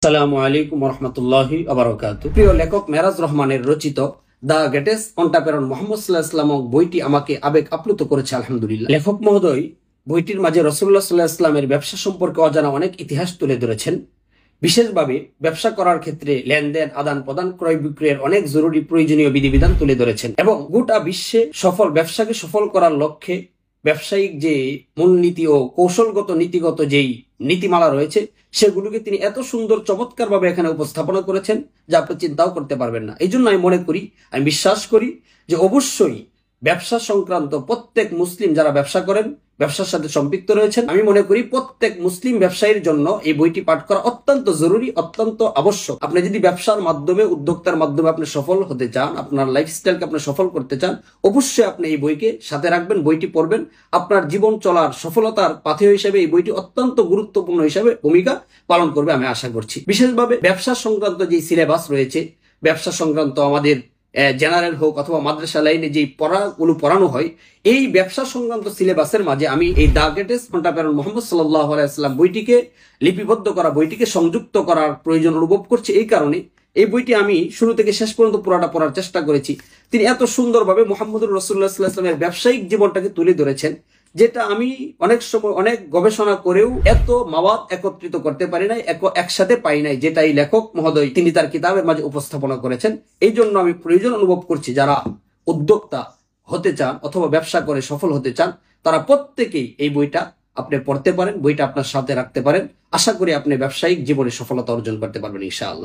আসসালামু আলাইকুম রহমতুল্লাহি আবরাকাতু। প্রিয় লেখক মেরাজ রহমানের রচিত দ্য গ্রেটেস্ট এন্টারপ্রেনার মুহাম্মদ সাল্লাল্লাহু আলাইহি ওয়াসাল্লাম বইটি আমাকে আবেগ আপ্লুত করেছে আলহামদুলিল্লাহ। লেখক মহোদয় বইটির মাঝে রাসূলুল্লাহ সাল্লাল্লাহু আলাইহি ওয়াসাল্লামের ব্যবসা সম্পর্কে অজানা অনেক ইতিহাস তুলে ধরেছেন। বিশেষভাবে ব্যবসা করার ক্ষেত্রে লেনদেন, আদান প্রদান, ক্রয় বিক্রয়ের অনেক জরুরি প্রয়োজনীয় বিধিবিধান তুলে ধরেছেন এবং গোটা বিশ্বে সফল ব্যবসাকে সফল করার লক্ষ্যে ব্যবসায়িক যে মূলনীতি ও কৌশলগত নীতিগত যেই নীতিমালা রয়েছে সেগুলোকে তিনি এত সুন্দর চমৎকার ভাবে এখানে উপস্থাপনা করেছেন যা আপনি চিন্তাও করতে পারবেন না। এই জন্য আমি মনে করি, আমি বিশ্বাস করি যে অবশ্যই ব্যবসা সংক্রান্ত প্রত্যেক মুসলিম যারা ব্যবসা করেন, ব্যবসার সাথে সম্পৃক্ত রয়েছেন, আমি মনে করি প্রত্যেক মুসলিম ব্যবসায়ীর জন্য এই বইটি পাঠ করা অত্যন্ত জরুরি, অত্যন্ত আবশ্যক। আপনি যদি ব্যবসার মাধ্যমে, উদ্যোক্তার মাধ্যমে আপনি সফল হতে চান, আপনার লাইফস্টাইলকে আপনি সফল করতে চান, অবশ্যই আপনি এই বইকে সাথে রাখবেন, বইটি পড়বেন। আপনার জীবন চলার সফলতার পাথেয় হিসেবে এই বইটি অত্যন্ত গুরুত্বপূর্ণ হিসেবে ভূমিকা পালন করবে আমি আশা করছি। বিশেষভাবে ব্যবসা সংক্রান্ত যে সিলেবাস রয়েছে, ব্যবসা সংক্রান্ত আমাদের জেনারেল হোক অথবা মাদ্রাসা লাইনে যে পড়াগুলো পড়ানো হয়, এই ব্যবসা সংক্রান্ত সিলেবাসের মাঝে আমি এই দ্য গ্রেটেস্ট এন্টারপ্রেনার মুহাম্মদ সাল্লাল্লাহু আলাইহি ওয়াসাল্লাম বইটিকে লিপিবদ্ধ করা, বইটিকে সংযুক্ত করার প্রয়োজন অনুভব করছি। এই কারণে এই বইটি আমি শুরু থেকে শেষ পর্যন্ত পুরোটা পড়ার চেষ্টা করেছি। তিনি এত সুন্দরভাবে মুহাম্মদুর রাসূলুল্লাহ সাল্লাল্লাহু আলাইহি ওয়াসাল্লামের ব্যবসায়িক জীবনটাকে তুলে ধরেছেন, যেটা আমি অনেক সময় অনেক গবেষণা করেও এত মাওয়াত একত্রিত করতে পারি নাই, একসাথে পাই নাই, যেটা এই লেখক মহোদয় তিনি তার কিতাবের মাঝে উপস্থাপনা করেছেন। এই জন্য আমি প্রয়োজন অনুভব করছি, যারা উদ্যোক্তা হতে চান অথবা ব্যবসা করে সফল হতে চান, তারা প্রত্যেকেই এই বইটা আপনি পড়তে পারেন, বইটা আপনার সাথে রাখতে পারেন। আশা করি আপনি ব্যবসায়িক জীবনে সফলতা অর্জন করতে পারবেন ইনশাআল্লাহ।